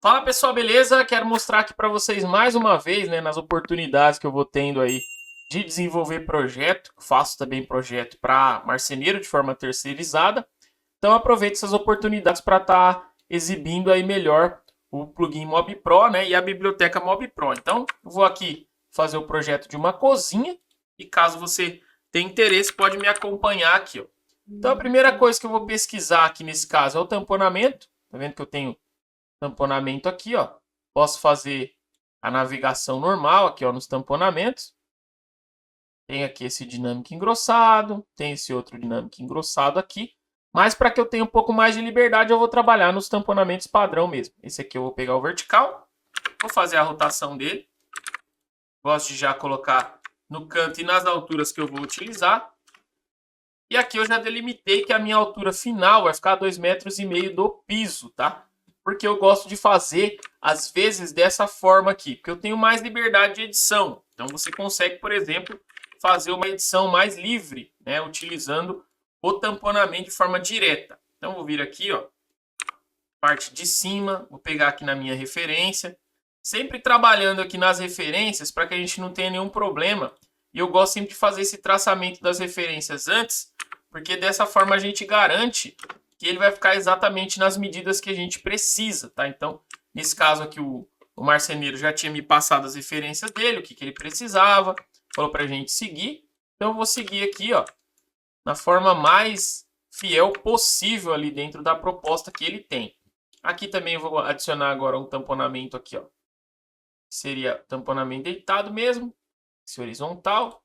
Fala pessoal, beleza? Quero mostrar aqui para vocês mais uma vez, né, nas oportunidades que eu vou tendo aí de desenvolver projeto. Faço também projeto para marceneiro de forma terceirizada. Então aproveito essas oportunidades para estar exibindo aí melhor o plugin Mob Pro, né, e a biblioteca Mob Pro. Então eu vou aqui fazer o projeto de uma cozinha e caso você tenha interesse pode me acompanhar aqui, ó. Então a primeira coisa que eu vou pesquisar aqui nesse caso é o tamponamento. Tá vendo que eu tenho tamponamento aqui, ó. Posso fazer a navegação normal aqui, ó, nos tamponamentos. Tem aqui esse dinâmico engrossado, tem esse outro dinâmico engrossado aqui. Mas para que eu tenha um pouco mais de liberdade, eu vou trabalhar nos tamponamentos padrão mesmo. Esse aqui eu vou pegar o vertical, vou fazer a rotação dele. Gosto de já colocar no canto e nas alturas que eu vou utilizar. E aqui eu já delimitei que a minha altura final vai ficar 2,5 metros do piso, tá? Porque eu gosto de fazer, às vezes, dessa forma aqui. Porque eu tenho mais liberdade de edição. Então, você consegue, por exemplo, fazer uma edição mais livre, né? Utilizando o tamponamento de forma direta. Então, vou vir aqui, ó. Parte de cima. Vou pegar aqui na minha referência. Sempre trabalhando aqui nas referências para que a gente não tenha nenhum problema. E eu gosto sempre de fazer esse traçamento das referências antes. Porque dessa forma a gente garante que ele vai ficar exatamente nas medidas que a gente precisa, tá? Então, nesse caso aqui, o marceneiro já tinha me passado as referências dele, o que ele precisava, falou pra gente seguir. Então, eu vou seguir aqui, ó, na forma mais fiel possível ali dentro da proposta que ele tem. Aqui também eu vou adicionar agora um tamponamento aqui, ó. Seria tamponamento deitado mesmo, esse horizontal.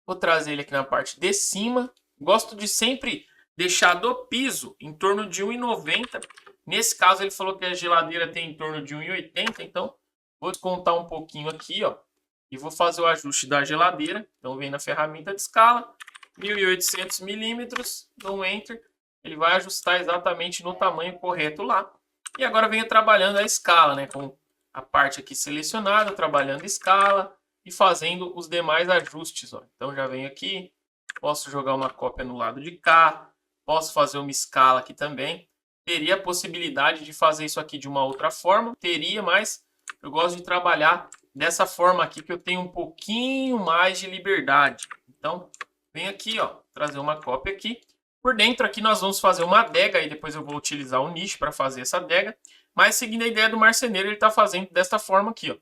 Vou trazer ele aqui na parte de cima. Gosto de sempre deixar do piso em torno de 1,90. Nesse caso ele falou que a geladeira tem em torno de 1,80, então vou descontar um pouquinho aqui, ó, e vou fazer o ajuste da geladeira. Então vem na ferramenta de escala, 1.800 milímetros, dou um Enter, ele vai ajustar exatamente no tamanho correto lá. E agora venho trabalhando a escala, né, com a parte aqui selecionada, trabalhando escala e fazendo os demais ajustes, ó. Então já venho aqui, posso jogar uma cópia no lado de cá, posso fazer uma escala aqui também. Teria a possibilidade de fazer isso aqui de uma outra forma, teria, mas eu gosto de trabalhar dessa forma aqui que eu tenho um pouquinho mais de liberdade. Então, venho aqui, ó, trazer uma cópia aqui. Por dentro aqui nós vamos fazer uma adega, e depois eu vou utilizar o nicho para fazer essa adega. Mas seguindo a ideia do marceneiro, ele está fazendo desta forma aqui, ó.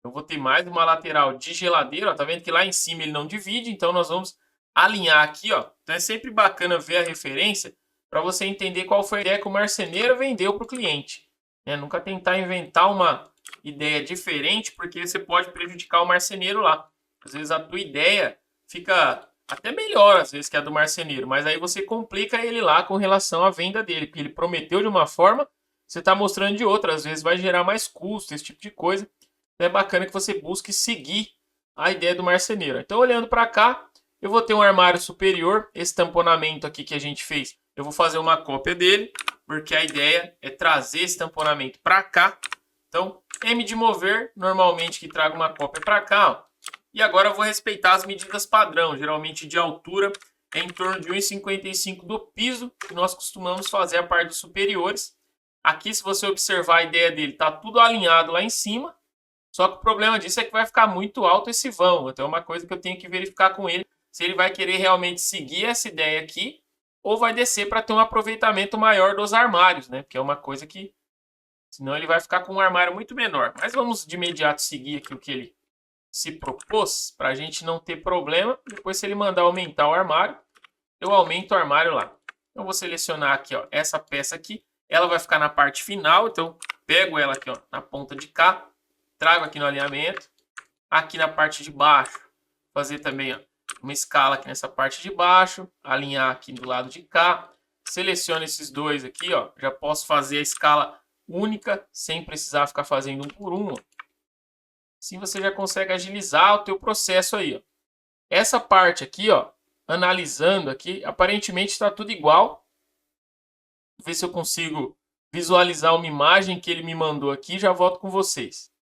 Eu vou ter mais uma lateral de geladeira, ó. Tá vendo que lá em cima ele não divide, então nós vamos alinhar aqui, ó. Então é sempre bacana ver a referência para você entender qual foi a ideia que o marceneiro vendeu para o cliente. Né? Nunca tentar inventar uma ideia diferente, porque você pode prejudicar o marceneiro lá. Às vezes a tua ideia fica até melhor, às vezes, que a do marceneiro, mas aí você complica ele lá com relação à venda dele, porque ele prometeu de uma forma, você está mostrando de outra, às vezes vai gerar mais custo, esse tipo de coisa. Então é bacana que você busque seguir a ideia do marceneiro. Então, olhando para cá, eu vou ter um armário superior. Esse tamponamento aqui que a gente fez, eu vou fazer uma cópia dele, porque a ideia é trazer esse tamponamento para cá. Então, M de mover, normalmente que traga uma cópia para cá, ó. E agora eu vou respeitar as medidas padrão, geralmente de altura é em torno de 1,55 do piso, que nós costumamos fazer a parte dos superiores. Aqui, se você observar a ideia dele, está tudo alinhado lá em cima. Só que o problema disso é que vai ficar muito alto esse vão. Então é uma coisa que eu tenho que verificar com ele se ele vai querer realmente seguir essa ideia aqui ou vai descer para ter um aproveitamento maior dos armários, né? Porque é uma coisa que senão ele vai ficar com um armário muito menor. Mas vamos de imediato seguir aqui o que ele se propôs para a gente não ter problema. Depois, se ele mandar aumentar o armário, eu aumento o armário lá. Então vou selecionar aqui, ó, essa peça aqui. Ela vai ficar na parte final, então pego ela aqui, ó, na ponta de cá. Trago aqui no alinhamento, aqui na parte de baixo, fazer também, ó, uma escala aqui nessa parte de baixo, alinhar aqui do lado de cá, seleciono esses dois aqui, ó, já posso fazer a escala única, sem precisar ficar fazendo um por um, ó. Assim você já consegue agilizar o teu processo aí, ó. Essa parte aqui, ó, analisando aqui, aparentemente está tudo igual. Vou ver se eu consigo visualizar uma imagem que ele me mandou aqui, já volto com vocês.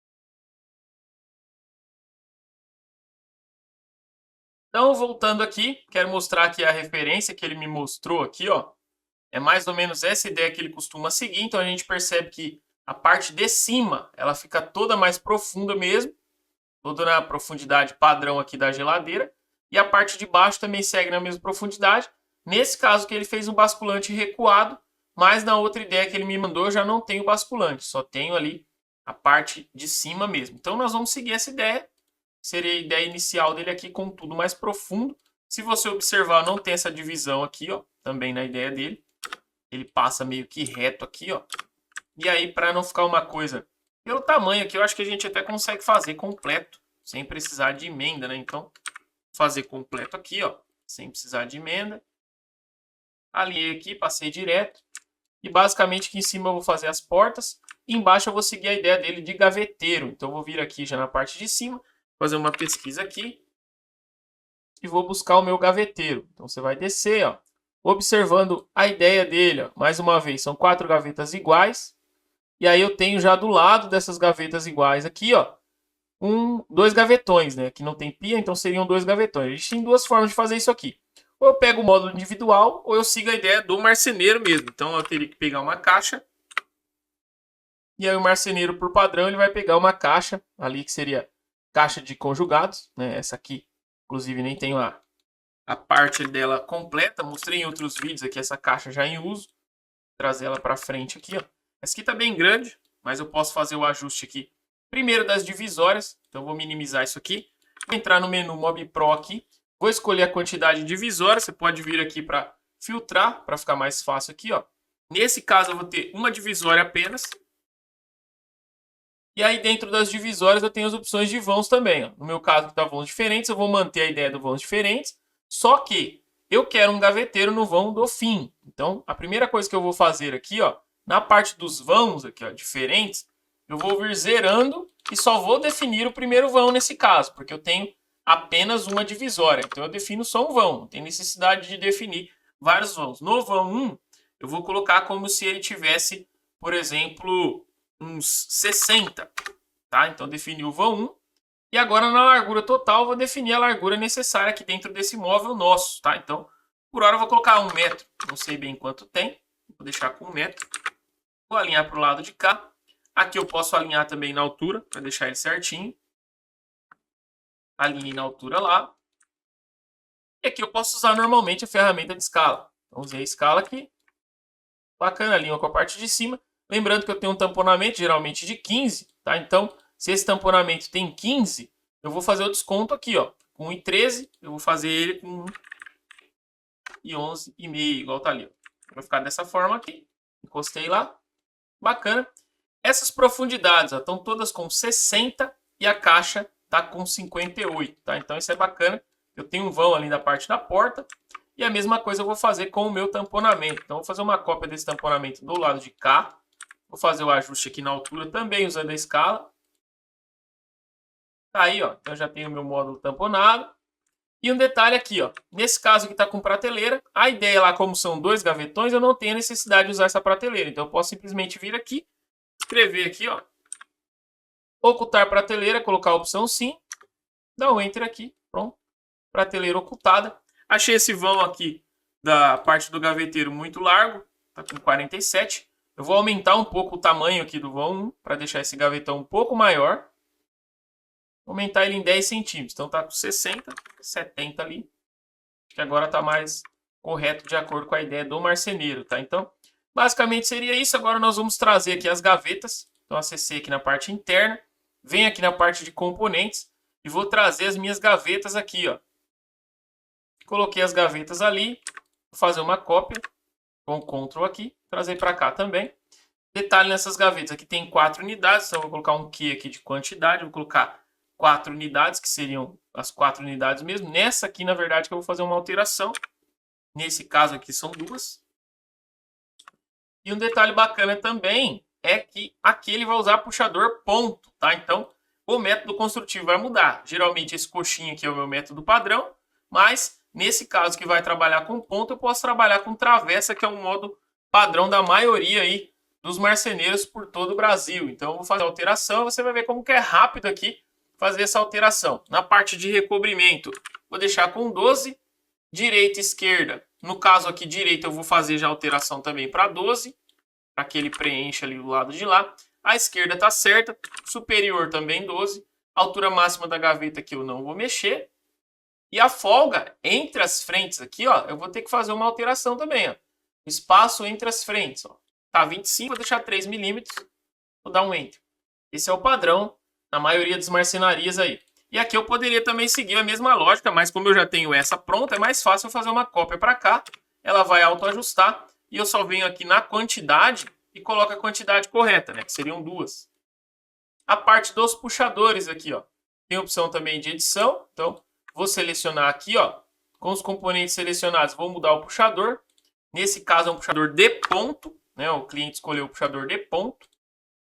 Então, voltando aqui, quero mostrar aqui a referência que ele me mostrou aqui, ó. É mais ou menos essa ideia que ele costuma seguir. Então a gente percebe que a parte de cima ela fica toda mais profunda mesmo, toda na profundidade padrão aqui da geladeira. E a parte de baixo também segue na mesma profundidade. Nesse caso que ele fez um basculante recuado, mas na outra ideia que ele me mandou eu já não tenho basculante, só tenho ali a parte de cima mesmo. Então nós vamos seguir essa ideia, seria a ideia inicial dele aqui com tudo mais profundo. Se você observar, não tem essa divisão aqui, ó, também na ideia dele. Ele passa meio que reto aqui, ó. E aí, para não ficar uma coisa... Pelo tamanho aqui, eu acho que a gente até consegue fazer completo, sem precisar de emenda, né? Então, fazer completo aqui, ó, sem precisar de emenda. Alinhei aqui, passei direto. E basicamente aqui em cima eu vou fazer as portas. E embaixo eu vou seguir a ideia dele de gaveteiro. Então eu vou vir aqui já na parte de cima, fazer uma pesquisa aqui. E vou buscar o meu gaveteiro. Então você vai descer, ó, observando a ideia dele. Ó. Mais uma vez, são 4 gavetas iguais. E aí eu tenho já do lado dessas gavetas iguais aqui, ó, 2 gavetões, né? Que não tem pia, então seriam 2 gavetões. A gente tem 2 formas de fazer isso aqui. Ou eu pego o módulo individual, ou eu sigo a ideia do marceneiro mesmo. Então eu teria que pegar uma caixa. E aí o marceneiro, por padrão, ele vai pegar uma caixa ali, que seria caixa de conjugados, né? Essa aqui, inclusive, nem tenho a parte dela completa. Mostrei em outros vídeos aqui essa caixa já em uso. Vou trazer ela para frente aqui, ó. Essa aqui tá bem grande, mas eu posso fazer o ajuste aqui. Primeiro das divisórias, então eu vou minimizar isso aqui. Vou entrar no menu Mob Pro aqui. Vou escolher a quantidade de divisórias. Você pode vir aqui para filtrar, para ficar mais fácil aqui, ó. Nesse caso eu vou ter uma divisória apenas. E aí dentro das divisórias eu tenho as opções de vãos também, ó. No meu caso que tá vãos diferentes, eu vou manter a ideia do vãos diferentes. Só que eu quero um gaveteiro no vão do fim. Então a primeira coisa que eu vou fazer aqui, ó, na parte dos vãos aqui, ó, diferentes, eu vou vir zerando e só vou definir o primeiro vão nesse caso, porque eu tenho apenas uma divisória. Então eu defino só um vão, não tem necessidade de definir vários vãos. No vão 1, eu vou colocar como se ele tivesse, por exemplo, uns 60, tá? Então defini o vão 1. E agora na largura total eu vou definir a largura necessária aqui dentro desse móvel nosso, tá? Então, por hora eu vou colocar 1 metro, não sei bem quanto tem, vou deixar com 1 metro. Vou alinhar para o lado de cá. Aqui eu posso alinhar também na altura, para deixar ele certinho. Alinhei na altura lá. E aqui eu posso usar normalmente a ferramenta de escala. Então usei a escala aqui. Bacana, alinho com a parte de cima. Lembrando que eu tenho um tamponamento geralmente de 15, tá? Então, se esse tamponamento tem 15, eu vou fazer o desconto aqui, ó. Com 1,13, eu vou fazer ele com 1,11,5, igual tá ali, ó. Vai ficar dessa forma aqui. Encostei lá. Bacana. Essas profundidades estão todas com 60 e a caixa está com 58, tá? Então isso é bacana. Eu tenho um vão ali na parte da porta e a mesma coisa eu vou fazer com o meu tamponamento. Então vou fazer uma cópia desse tamponamento do lado de cá. Vou fazer o ajuste aqui na altura também usando a escala. Tá aí, ó. Então já tenho o meu módulo tamponado. E um detalhe aqui, ó. Nesse caso aqui está com prateleira. A ideia lá, como são 2 gavetões, eu não tenho necessidade de usar essa prateleira. Então eu posso simplesmente vir aqui, escrever aqui, ó, ocultar prateleira, colocar a opção sim, dá um enter aqui, pronto, prateleira ocultada. Achei esse vão aqui da parte do gaveteiro muito largo, tá com 47. Eu vou aumentar um pouco o tamanho aqui do vão 1 para deixar esse gavetão um pouco maior. Vou aumentar ele em 10 centímetros, então tá com 60, 70 ali. Acho que agora tá mais correto de acordo com a ideia do marceneiro, tá? Então, basicamente seria isso. Agora nós vamos trazer aqui as gavetas. Então acessei aqui na parte interna, venho aqui na parte de componentes e vou trazer as minhas gavetas aqui, ó. Coloquei as gavetas ali, vou fazer uma cópia com o Ctrl aqui, trazer para cá também. Detalhe nessas gavetas, aqui tem 4 unidades, então eu vou colocar um Q aqui de quantidade, vou colocar 4 unidades, que seriam as 4 unidades mesmo. Nessa aqui, na verdade, que eu vou fazer uma alteração. Nesse caso aqui são 2. E um detalhe bacana também é que aqui ele vai usar puxador ponto, tá? Então, o método construtivo vai mudar. Geralmente esse coxinha aqui é o meu método padrão, mas nesse caso que vai trabalhar com ponto, eu posso trabalhar com travessa, que é um modo padrão da maioria aí dos marceneiros por todo o Brasil. Então, eu vou fazer a alteração, você vai ver como que é rápido aqui fazer essa alteração. Na parte de recobrimento, vou deixar com 12, direita e esquerda, No caso aqui direito, eu vou fazer já a alteração também para 12, para que ele preencha ali do lado de lá. A esquerda está certa, superior também 12. A altura máxima da gaveta aqui eu não vou mexer. E a folga entre as frentes aqui, ó, eu vou ter que fazer uma alteração também, ó. O espaço entre as frentes, ó. Tá 25, vou deixar 3 milímetros. Vou dar um Enter. Esse é o padrão na maioria das marcenarias aí. E aqui eu poderia também seguir a mesma lógica, mas como eu já tenho essa pronta, é mais fácil eu fazer uma cópia para cá. Ela vai autoajustar e eu só venho aqui na quantidade e coloco a quantidade correta, né? Que seriam 2. A parte dos puxadores aqui, ó. Tem opção também de edição. Então, vou selecionar aqui, ó. Com os componentes selecionados, vou mudar o puxador. Nesse caso é um puxador de ponto, né? O cliente escolheu o puxador de ponto.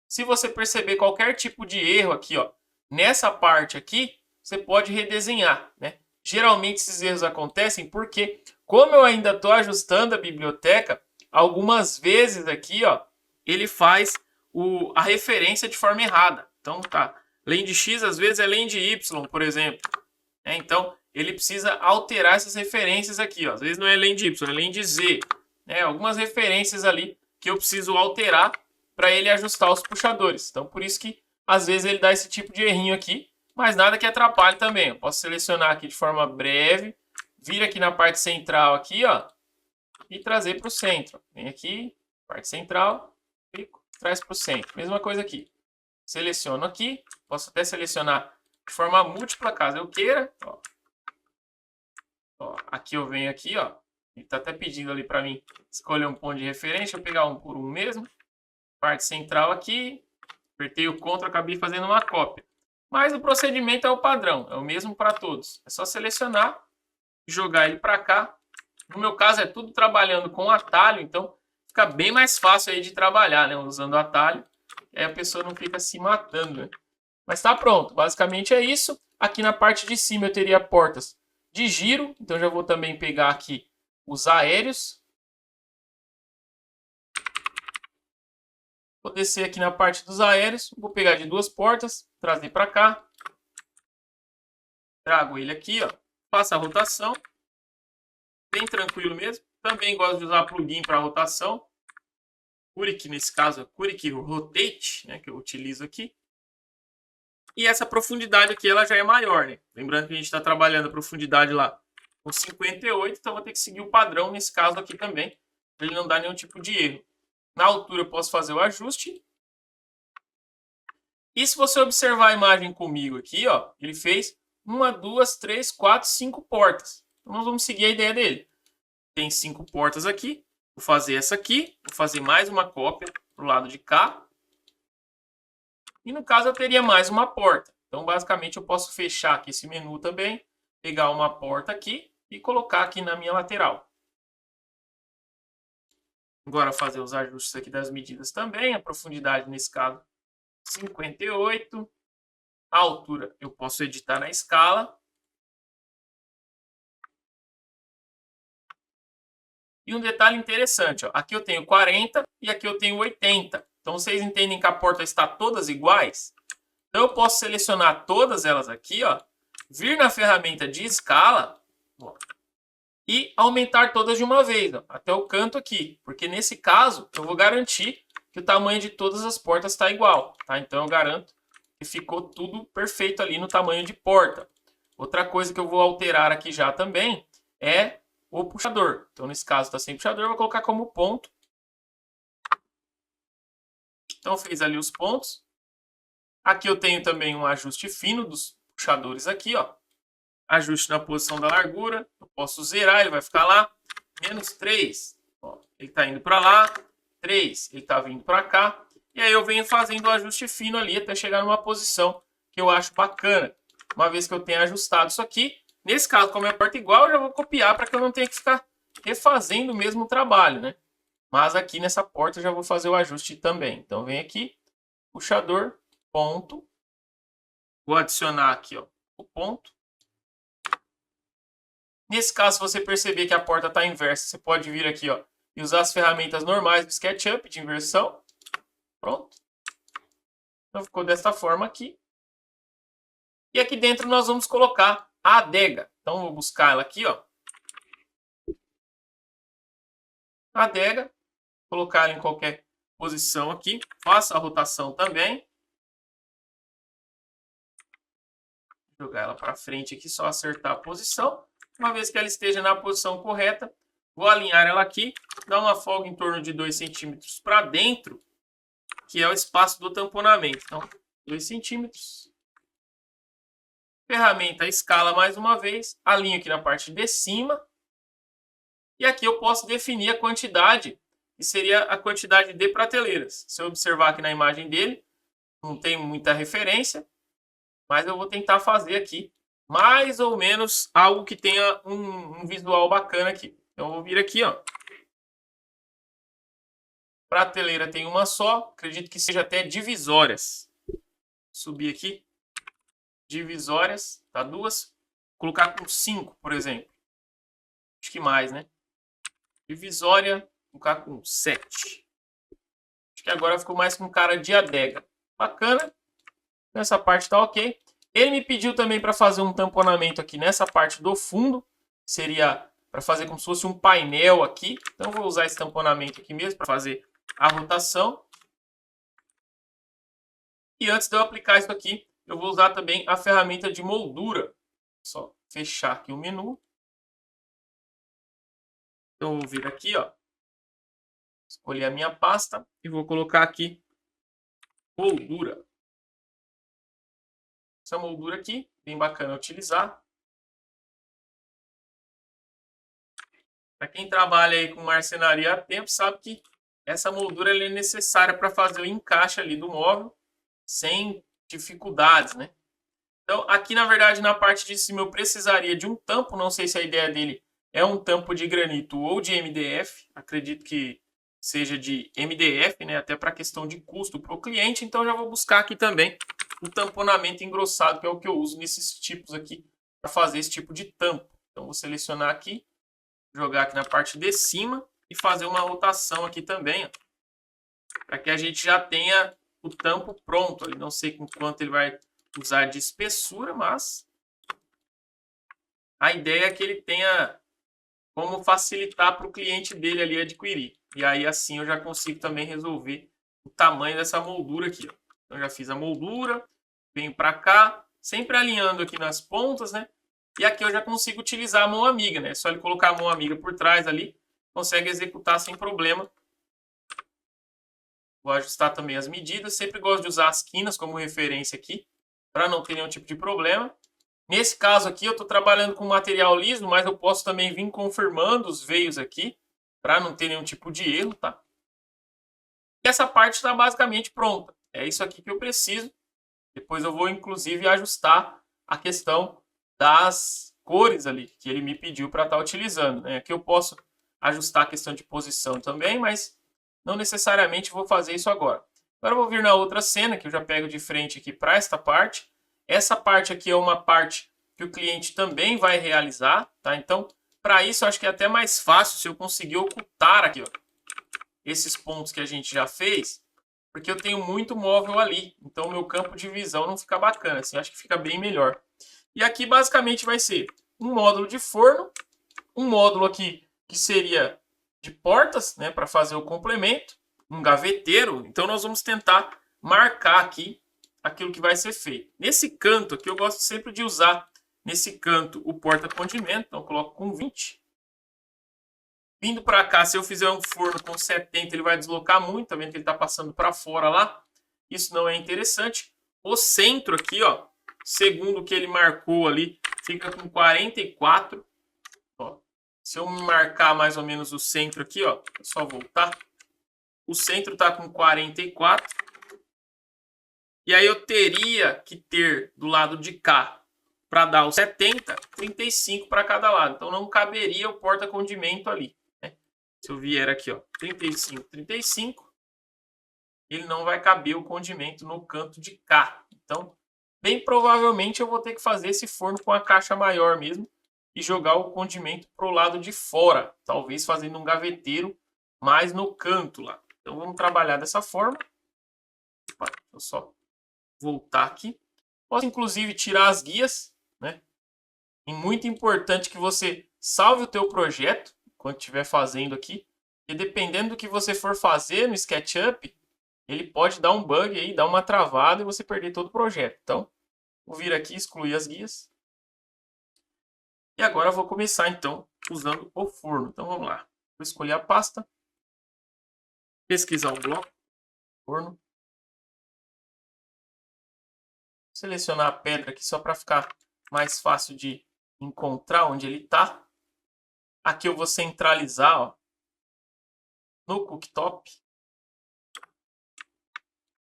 Se você perceber qualquer tipo de erro aqui, ó, nessa parte aqui, você pode redesenhar, né? Geralmente esses erros acontecem porque, como eu ainda estou ajustando a biblioteca, algumas vezes aqui, ó, ele faz a referência de forma errada. Então, tá, len de X às vezes é len de Y, por exemplo. Então, ele precisa alterar essas referências aqui, ó. Às vezes não é len de Y, é len de Z. Algumas referências ali que eu preciso alterar para ele ajustar os puxadores. Então, por isso que às vezes ele dá esse tipo de errinho aqui, mas nada que atrapalhe também. Eu posso selecionar aqui de forma breve, vir aqui na parte central aqui, ó, e trazer para o centro. Vem aqui, parte central, clico, traz para o centro. Mesma coisa aqui. Seleciono aqui, posso até selecionar de forma múltipla, caso eu queira. Ó, aqui eu venho aqui, ó. Ele está até pedindo ali para mim escolher um ponto de referência. Eu vou pegar um por um mesmo. Parte central aqui, apertei o Ctrl, acabei fazendo uma cópia. Mas o procedimento é o padrão, é o mesmo para todos. É só selecionar, jogar ele para cá. No meu caso é tudo trabalhando com atalho, então fica bem mais fácil aí de trabalhar, né? Usando atalho, aí a pessoa não fica se matando, né? Mas tá pronto, basicamente é isso. Aqui na parte de cima eu teria portas de giro, então já vou também pegar aqui os aéreos. Vou descer aqui na parte dos aéreos, vou pegar de 2 portas, trazer para cá. Trago ele aqui, ó, faço a rotação. Bem tranquilo mesmo. Também gosto de usar plugin para rotação. Curic, nesse caso, é Curic Rotate, né, que eu utilizo aqui. E essa profundidade aqui, ela já é maior, né? Lembrando que a gente está trabalhando a profundidade lá com 58, então vou ter que seguir o padrão nesse caso aqui também, para ele não dar nenhum tipo de erro. Na altura eu posso fazer o ajuste. E se você observar a imagem comigo aqui, ó, ele fez 1, 2, 3, 4, 5 portas. Então nós vamos seguir a ideia dele. Tem 5 portas aqui. Vou fazer essa aqui. Vou fazer mais uma cópia pro lado de cá. E no caso eu teria mais uma porta. Então basicamente eu posso fechar aqui esse menu também. Pegar uma porta aqui e colocar aqui na minha lateral. Agora fazer os ajustes aqui das medidas também. A profundidade nesse caso 58. A altura eu posso editar na escala. E um detalhe interessante, ó, aqui eu tenho 40 e aqui eu tenho 80. Então vocês entendem que a porta está todas iguais? Então eu posso selecionar todas elas aqui, ó, vir na ferramenta de escala, ó, e aumentar todas de uma vez, ó, até o canto aqui. Porque nesse caso eu vou garantir que o tamanho de todas as portas está igual. Tá? Então eu garanto que ficou tudo perfeito ali no tamanho de porta. Outra coisa que eu vou alterar aqui já também é o puxador. Então, nesse caso, está sem puxador, eu vou colocar como ponto. Então, fez ali os pontos. Aqui eu tenho também um ajuste fino dos puxadores aqui, ó. Ajuste na posição da largura. Eu posso zerar, ele vai ficar lá. Menos 3. Ó, ele está indo para lá. 3, ele está vindo para cá. E aí eu venho fazendo o ajuste fino ali até chegar numa posição que eu acho bacana. Uma vez que eu tenha ajustado isso aqui, nesse caso, como é porta igual, eu já vou copiar para que eu não tenha que ficar refazendo o mesmo trabalho, né? Mas aqui nessa porta eu já vou fazer o ajuste também. Então, vem aqui, puxador, ponto. Vou adicionar aqui, ó, o ponto. Nesse caso, se você perceber que a porta está inversa, você pode vir aqui, ó, e usar as ferramentas normais do SketchUp de inversão. Pronto. Então, ficou desta forma aqui. E aqui dentro nós vamos colocar a adega. Então, vou buscar ela aqui, ó. adega, colocar ela em qualquer posição aqui, faça a rotação também. Jogar ela para frente aqui, só acertar a posição. Uma vez que ela esteja na posição correta, vou alinhar ela aqui, dar uma folga em torno de 2 centímetros para dentro, que é o espaço do tamponamento. Então, 2 centímetros. Ferramenta escala mais uma vez, alinho aqui na parte de cima. E aqui eu posso definir a quantidade, que seria a quantidade de prateleiras. Se eu observar aqui na imagem dele, não tem muita referência, mas eu vou tentar fazer aqui mais ou menos algo que tenha um visual bacana aqui. Então eu vou vir aqui, ó. Prateleira tem uma só, acredito que seja até divisórias. Subir aqui, divisórias, tá? 2. Colocar com 5, por exemplo. Acho que mais, né? Divisória, colocar com 7. Acho que agora ficou mais com cara de adega. Bacana. Nessa parte tá ok. Ele me pediu também para fazer um tamponamento aqui nessa parte do fundo. Seria para fazer como se fosse um painel aqui. Então vou usar esse tamponamento aqui mesmo para fazer a rotação. E antes de eu aplicar isso aqui, eu vou usar também a ferramenta de moldura. Só fechar aqui o menu. Então eu vou vir aqui, ó. Escolher a minha pasta e vou colocar aqui moldura. Essa moldura aqui, bem bacana utilizar. Para quem trabalha aí com marcenaria há tempo, sabe que essa moldura é necessária para fazer o encaixe ali do móvel sem dificuldades, né? Então, aqui na verdade, na parte de cima eu precisaria de um tampo. Não sei se a ideia dele é um tampo de granito ou de MDF. Acredito que seja de MDF, né? Até para questão de custo para o cliente. Então, já vou buscar aqui também o tamponamento engrossado, que é o que eu uso nesses tipos aqui para fazer esse tipo de tampo. Então, vou selecionar aqui, jogar aqui na parte de cima e fazer uma rotação aqui também, para que a gente já tenha o tampo pronto. Ali não sei com quanto ele vai usar de espessura, mas a ideia é que ele tenha como facilitar para o cliente dele ali adquirir. E aí assim eu já consigo também resolver o tamanho dessa moldura aqui, ó. Então já fiz a moldura, venho para cá, sempre alinhando aqui nas pontas, né? E aqui eu já consigo utilizar a mão amiga, né? É só ele colocar a mão amiga por trás ali, consegue executar sem problema. Vou ajustar também as medidas. Sempre gosto de usar as quinas como referência aqui, para não ter nenhum tipo de problema. Nesse caso aqui eu estou trabalhando com material liso, mas eu posso também vir confirmando os veios aqui, para não ter nenhum tipo de erro, tá? E essa parte está basicamente pronta. É isso aqui que eu preciso. Depois eu vou inclusive ajustar a questão das cores ali, que ele me pediu para estar utilizando, né? Aqui eu posso ajustar a questão de posição também, mas não necessariamente vou fazer isso agora. Agora eu vou vir na outra cena, que eu já pego de frente aqui para esta parte. Essa parte aqui é uma parte que o cliente também vai realizar, tá? Então, para isso, eu acho que é até mais fácil se eu conseguir ocultar aqui, ó, esses pontos que a gente já fez, porque eu tenho muito móvel ali. Então, o meu campo de visão não fica bacana, assim, acho que fica bem melhor. E aqui, basicamente, vai ser um módulo de forno, um módulo aqui que seria de portas, né, para fazer o complemento, um gaveteiro. Então, nós vamos tentar marcar aqui aquilo que vai ser feito. Nesse canto aqui, eu gosto sempre de usar, nesse canto, o porta-condimento. Então, eu coloco com 20. Vindo para cá, se eu fizer um forno com 70, ele vai deslocar muito. Tá vendo que ele está passando para fora lá? Isso não é interessante. O centro aqui, ó, segundo o que ele marcou ali, fica com 44. Ó, se eu marcar mais ou menos o centro aqui, ó, é só voltar. O centro está com 44. E aí eu teria que ter do lado de cá, para dar os 70, 35 para cada lado. Então não caberia o porta-condimento ali, né? Se eu vier aqui, ó, 35, 35, ele não vai caber o condimento no canto de cá. Então, bem provavelmente eu vou ter que fazer esse forno com a caixa maior mesmo e jogar o condimento pro lado de fora, talvez fazendo um gaveteiro mais no canto lá. Então vamos trabalhar dessa forma. Opa, deixa eu só voltar aqui. Posso inclusive tirar as guias, né? E muito importante que você salve o teu projeto enquanto estiver fazendo aqui, E dependendo do que você for fazer no SketchUp, ele pode dar um bug aí, dar uma travada e você perder todo o projeto. Então, vou vir aqui, excluir as guias. E agora eu vou começar, então, usando o forno. Então, vamos lá. Vou escolher a pasta. Pesquisar o bloco. Forno. Selecionar a pedra aqui só para ficar mais fácil de encontrar onde ele está. Aqui eu vou centralizar, ó, no cooktop.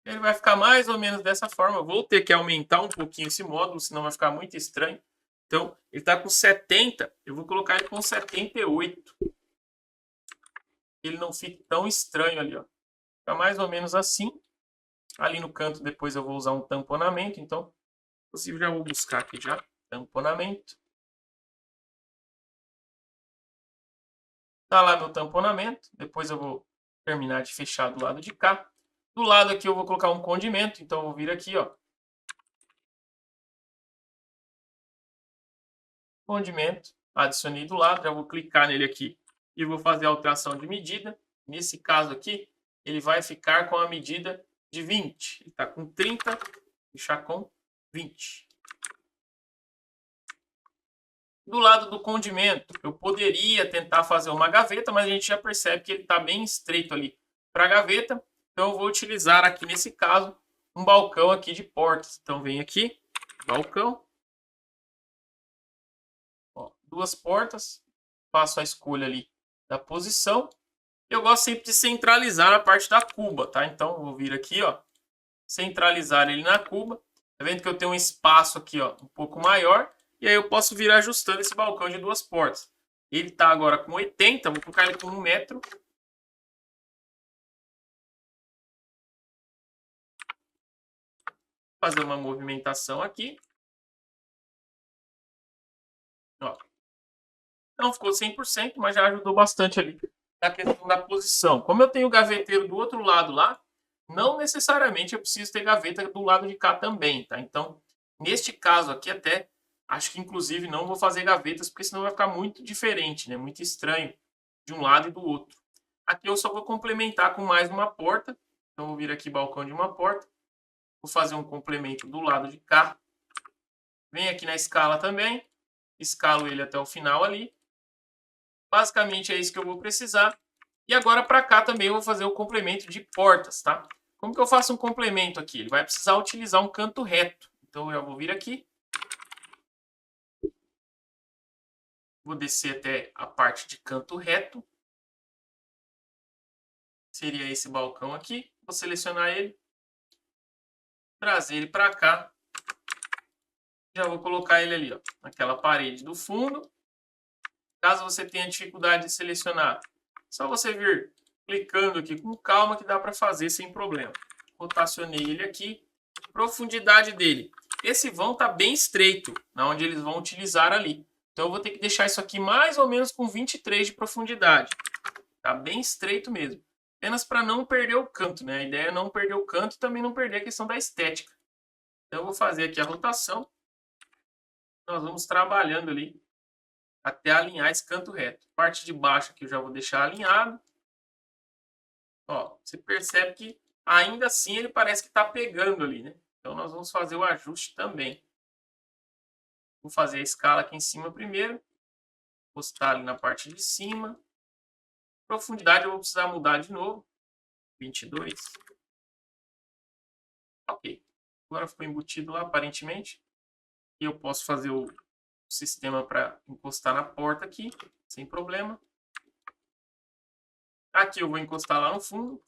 Ele vai ficar mais ou menos dessa forma. Eu vou ter que aumentar um pouquinho esse módulo, senão vai ficar muito estranho. Então, ele está com 70, eu vou colocar ele com 78. Ele não fica tão estranho ali, ó. Fica mais ou menos assim. Ali no canto depois eu vou usar um tamponamento, então, inclusive já vou buscar aqui já, tamponamento. Tá lá meu tamponamento, depois eu vou terminar de fechar do lado de cá. Do lado aqui eu vou colocar um condimento, então eu vou vir aqui, ó. Condimento, adicionei do lado, já vou clicar nele aqui e vou fazer a alteração de medida. Nesse caso aqui, ele vai ficar com a medida de 20. Ele está com 30, vou deixar com 20. Do lado do condimento, eu poderia tentar fazer uma gaveta, mas a gente já percebe que ele está bem estreito ali para a gaveta. Então eu vou utilizar aqui nesse caso um balcão aqui de portas. Então vem aqui, balcão. Ó, duas portas, faço a escolha ali da posição. Eu gosto sempre de centralizar a parte da cuba, tá? Então eu vou vir aqui, ó, centralizar ele na cuba. Tá vendo que eu tenho um espaço aqui, ó, um pouco maior. E aí eu posso vir ajustando esse balcão de duas portas. Ele está agora com 80, vou colocar ele com 1 metro. Fazer uma movimentação aqui. Ó. Não ficou 100%, mas já ajudou bastante ali na questão da posição. Como eu tenho o gaveteiro do outro lado lá, não necessariamente eu preciso ter gaveta do lado de cá também, tá? Então, neste caso aqui até, acho que inclusive não vou fazer gavetas, porque senão vai ficar muito diferente, né? Muito estranho de um lado e do outro. Aqui eu só vou complementar com mais uma porta. Então, vou vir aqui balcão de uma porta. Vou fazer um complemento do lado de cá. Venho aqui na escala também. Escalo ele até o final ali. Basicamente é isso que eu vou precisar. E agora para cá também eu vou fazer o complemento de portas, tá? Como que eu faço um complemento aqui? Ele vai precisar utilizar um canto reto. Então eu vou vir aqui. Vou descer até a parte de canto reto. Seria esse balcão aqui. Vou selecionar ele. Trazer ele para cá. Já vou colocar ele ali, ó, naquela parede do fundo. Caso você tenha dificuldade de selecionar, só você vir clicando aqui com calma que dá para fazer sem problema. Rotacionei ele aqui. Profundidade dele. Esse vão tá bem estreito, na onde eles vão utilizar ali. Então eu vou ter que deixar isso aqui mais ou menos com 23 de profundidade. Tá bem estreito mesmo. Apenas para não perder o canto, né? A ideia é não perder o canto e também não perder a questão da estética. Então eu vou fazer aqui a rotação. Nós vamos trabalhando ali até alinhar esse canto reto. Parte de baixo aqui eu já vou deixar alinhado. Ó, você percebe que ainda assim ele parece que está pegando ali, né? Então nós vamos fazer o ajuste também. Vou fazer a escala aqui em cima primeiro. Postar ali na parte de cima. Profundidade eu vou precisar mudar de novo. 22. Ok. Agora ficou embutido lá aparentemente. E eu posso fazer o sistema para encostar na porta aqui, sem problema. Aqui eu vou encostar lá no fundo.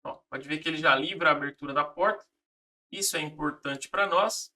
Ó, pode ver que ele já livra a abertura da porta. Isso é importante para nós.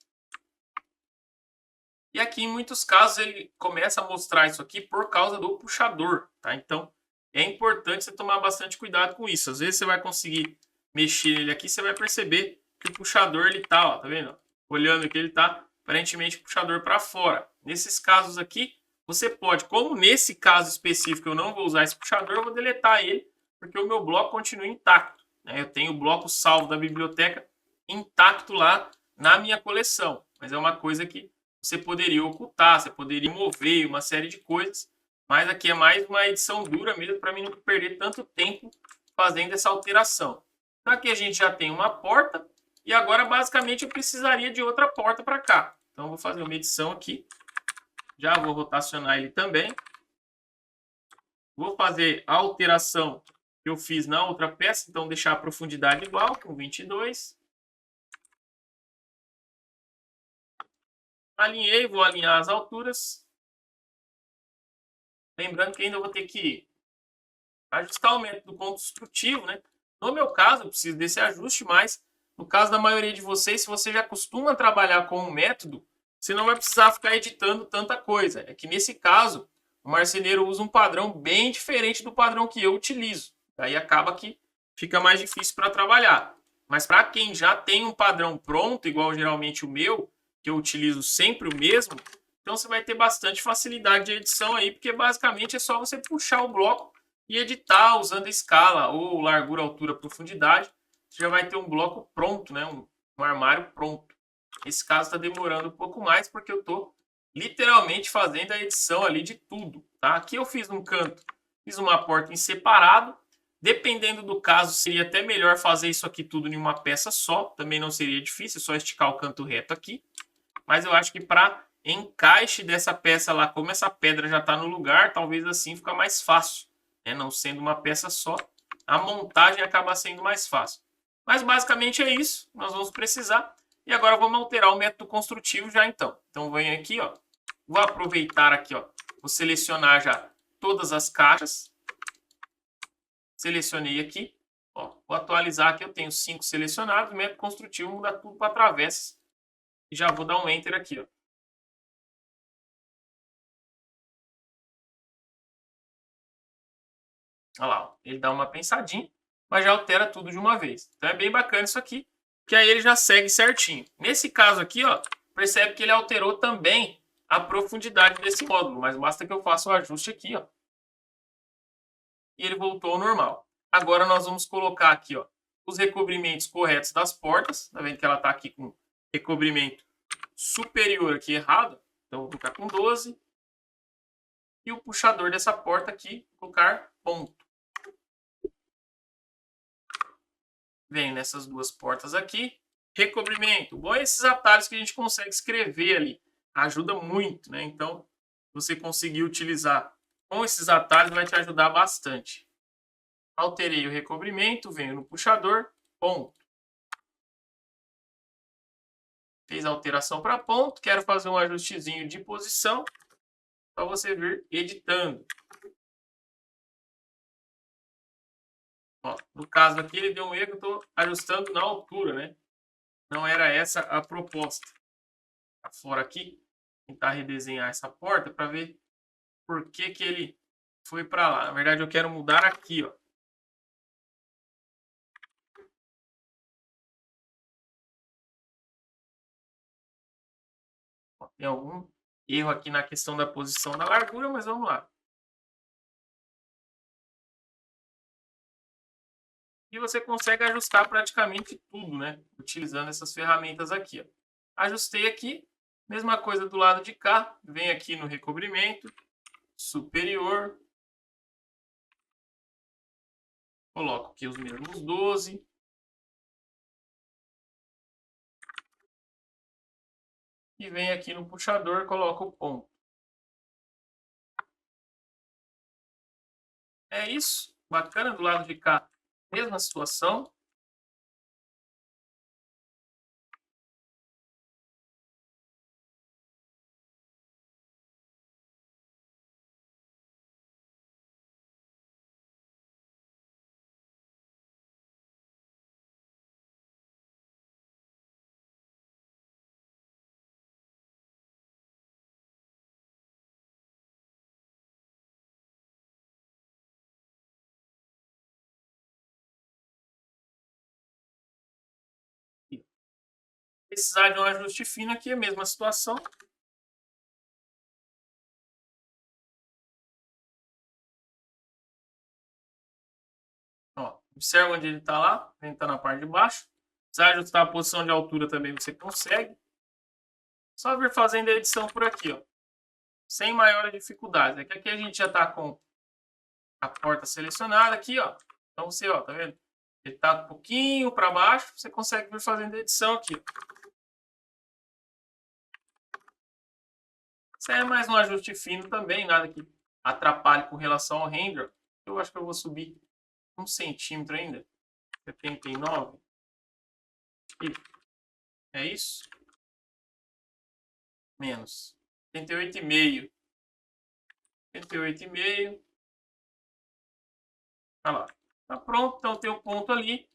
E aqui, em muitos casos, ele começa a mostrar isso aqui por causa do puxador, tá? Então, é importante você tomar bastante cuidado com isso. Às vezes você vai conseguir mexer ele aqui, você vai perceber que o puxador, ele tá, ó, tá vendo? Olhando aqui, ele tá aparentemente puxador para fora. Nesses casos aqui, você pode, como nesse caso específico eu não vou usar esse puxador, eu vou deletar ele, porque o meu bloco continua intacto, né? Eu tenho o bloco salvo da biblioteca intacto lá na minha coleção, mas é uma coisa que você poderia ocultar, você poderia mover uma série de coisas, Mas aqui é mais uma edição dura mesmo, para mim não perder tanto tempo fazendo essa alteração. Então aqui a gente já tem uma porta, e agora basicamente eu precisaria de outra porta para cá. Então eu vou fazer uma edição aqui, já vou rotacionar ele também. Vou fazer a alteração que eu fiz na outra peça, então deixar a profundidade igual, com 22. Alinhei, vou alinhar as alturas. Lembrando que ainda vou ter que ajustar o método construtivo, né? No meu caso, eu preciso desse ajuste, mas no caso da maioria de vocês, se você já costuma trabalhar com um método, você não vai precisar ficar editando tanta coisa. É que nesse caso, o marceneiro usa um padrão bem diferente do padrão que eu utilizo. Daí acaba que fica mais difícil para trabalhar. Mas para quem já tem um padrão pronto, igual geralmente o meu, que eu utilizo sempre o mesmo, então você vai ter bastante facilidade de edição aí, porque basicamente é só você puxar o bloco e editar usando escala ou largura, altura, profundidade. Você já vai ter um bloco pronto, né? Um armário pronto. Esse caso está demorando um pouco mais porque eu estou literalmente fazendo a edição ali de tudo. Tá? Aqui eu fiz um canto, fiz uma porta em separado. Dependendo do caso, seria até melhor fazer isso aqui tudo em uma peça só. Também não seria difícil, só esticar o canto reto aqui. Mas eu acho que para encaixe dessa peça lá, como essa pedra já está no lugar, talvez assim fica mais fácil. Né? Não sendo uma peça só, a montagem acaba sendo mais fácil. Mas basicamente é isso, nós vamos precisar. E agora vamos alterar o método construtivo já então. Então venho aqui, ó, vou aproveitar aqui, ó, vou selecionar já todas as caixas. Selecionei aqui, ó, vou atualizar aqui, eu tenho 5 selecionados, método construtivo muda tudo para travessa. E já vou dar um Enter aqui, ó. Olha lá, ó, ele dá uma pensadinha, mas já altera tudo de uma vez. Então é bem bacana isso aqui, que aí ele já segue certinho. Nesse caso aqui, ó, percebe que ele alterou também a profundidade desse módulo, mas basta que eu faça o ajuste aqui, ó. E ele voltou ao normal. Agora nós vamos colocar aqui, ó, os recobrimentos corretos das portas. Tá vendo que ela tá aqui com recobrimento superior aqui errado? Então vou colocar com 12. E o puxador dessa porta aqui, colocar ponto. Vem nessas duas portas aqui. Recobrimento. Bom, esses atalhos que a gente consegue escrever ali. Ajuda muito, né? Então, você conseguir utilizar com esses atalhos vai te ajudar bastante. Alterei o recobrimento, venho no puxador, ponto. Fez a alteração para ponto, quero fazer um ajustezinho de posição, para você vir editando. Ó, no caso aqui ele deu um erro, eu estou ajustando na altura, né? Não era essa a proposta. Tá fora aqui, tentar redesenhar essa porta para ver por que que ele foi para lá. Na verdade eu quero mudar aqui, ó. Tem algum erro aqui na questão da posição da largura, mas vamos lá. E você consegue ajustar praticamente tudo, né? Utilizando essas ferramentas aqui, ó. Ajustei aqui, mesma coisa do lado de cá. Vem aqui no recobrimento superior. Coloco aqui os mesmos 12. E vem aqui no puxador, coloco o ponto. É isso. Bacana do lado de cá. Mesma situação. Precisar de um ajuste fino aqui, é a mesma situação. Ó, observa onde ele está lá, ele está na parte de baixo. Se ajustar a posição de altura também você consegue. Só vir fazendo a edição por aqui, ó. sem maiores dificuldades. Aqui a gente já está com a porta selecionada aqui, ó. Então você, ó, tá vendo? Ele tá um pouquinho para baixo, você consegue vir fazendo a edição aqui. Isso é mais um ajuste fino também, nada que atrapalhe com relação ao render. Eu acho que eu vou subir 1 centímetro ainda. 79. E é isso? Menos. 78,5. 78,5. Olha lá. Tá pronto, então tem um ponto ali.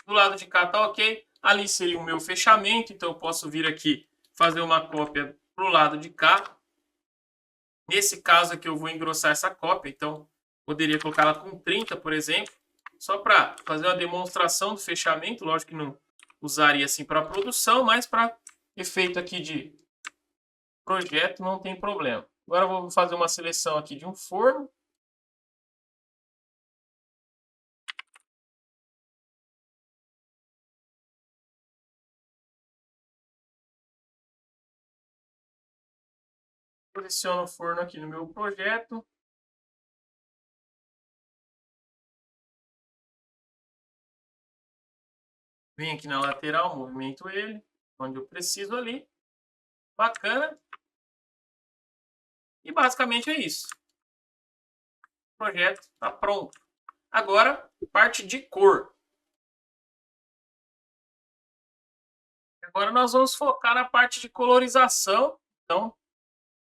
Do lado de cá tá ok. Ali seria o meu fechamento, então eu posso vir aqui fazer uma cópia pro lado de cá. Nesse caso aqui eu vou engrossar essa cópia, então poderia colocar ela com 30, por exemplo, só para fazer uma demonstração do fechamento. Lógico que não usaria assim para produção, mas para efeito aqui de projeto não tem problema. Agora eu vou fazer uma seleção aqui de um forno. Posiciono o forno aqui no meu projeto. Venho aqui na lateral, movimento ele, onde eu preciso ali. Bacana. E basicamente é isso. O projeto está pronto. Agora, parte de cor. Agora nós vamos focar na parte de colorização. Então, vou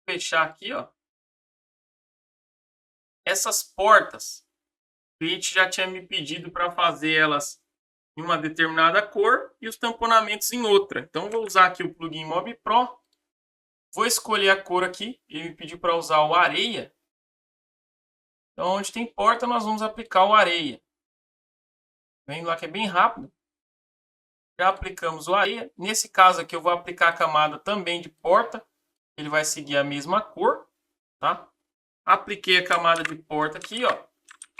fechar aqui, ó. Essas portas, o cliente já tinha me pedido para fazer elas em uma determinada cor e os tamponamentos em outra. Então, vou usar aqui o plugin Mob Pro. Vou escolher a cor aqui. Ele me pediu para usar o areia. Então, onde tem porta, nós vamos aplicar o areia. Vendo lá que é bem rápido. Já aplicamos o areia. Nesse caso aqui, eu vou aplicar a camada também de porta. Ele vai seguir a mesma cor, tá? Apliquei a camada de porta aqui, ó.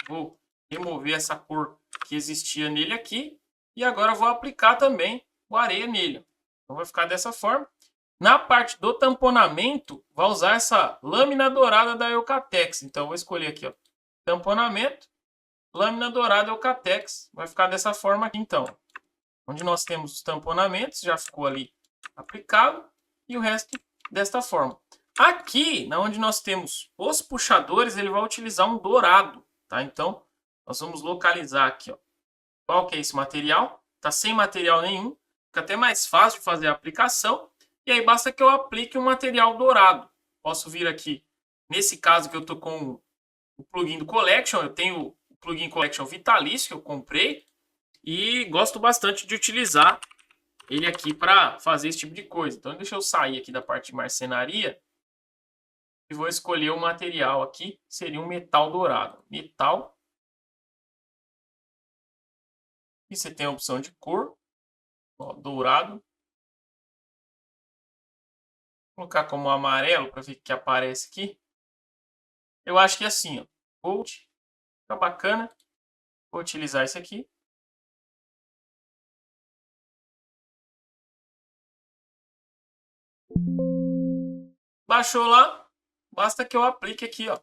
Vou remover essa cor que existia nele aqui. E agora vou aplicar também o areia nele. Então vai ficar dessa forma. Na parte do tamponamento, vai usar essa lâmina dourada da Eucatex. Então vou escolher aqui, ó, tamponamento, lâmina dourada Eucatex. Vai ficar dessa forma aqui, então. Onde nós temos os tamponamentos, já ficou ali aplicado. E o resto desta forma. Aqui, onde nós temos os puxadores, ele vai utilizar um dourado, tá? Então, nós vamos localizar aqui, ó. Qual que é esse material? Tá sem material nenhum. Fica até mais fácil de fazer a aplicação. E aí basta que eu aplique um material dourado. Posso vir aqui, nesse caso que eu tô com o plugin do Collection, eu tenho o plugin Collection vitalício que eu comprei e gosto bastante de utilizar ele aqui para fazer esse tipo de coisa. Então deixa eu sair aqui da parte de marcenaria e vou escolher o material aqui, seria um metal dourado. Metal. E você tem a opção de cor, ó, dourado. Vou colocar como amarelo para ver o que aparece aqui. Eu acho que é assim, ó, gold, fica bacana. Vou utilizar esse aqui. Baixou lá, basta que eu aplique aqui, ó.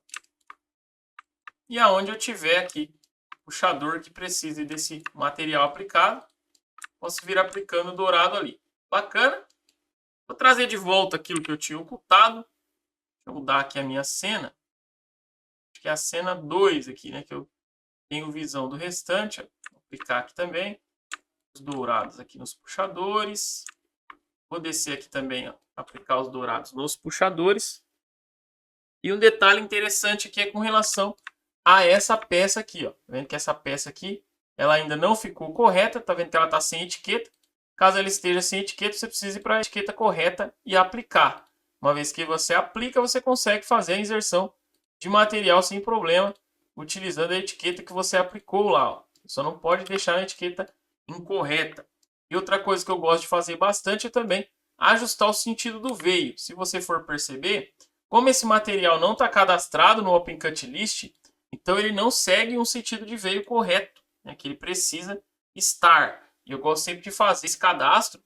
E aonde eu tiver aqui puxador que precise desse material aplicado, posso vir aplicando dourado ali. Bacana. Vou trazer de volta aquilo que eu tinha ocultado. Deixa eu mudar aqui a minha cena. Acho que é a cena 2 aqui, né? Que eu tenho visão do restante. Vou aplicar aqui também. Os dourados aqui nos puxadores. Vou descer aqui também, ó, aplicar os dourados nos puxadores. E um detalhe interessante aqui é com relação a essa peça aqui, ó. Tá vendo que essa peça aqui, ela ainda não ficou correta. Tá vendo que ela tá sem etiqueta. Caso ela esteja sem etiqueta, você precisa ir para a etiqueta correta e aplicar. Uma vez que você aplica, você consegue fazer a inserção de material sem problema, utilizando a etiqueta que você aplicou lá, ó. Só não pode deixar a etiqueta incorreta. E outra coisa que eu gosto de fazer bastante é também ajustar o sentido do veio. Se você for perceber, como esse material não está cadastrado no Open Cut List, então ele não segue um sentido de veio correto, né, que ele precisa estar. E eu gosto sempre de fazer esse cadastro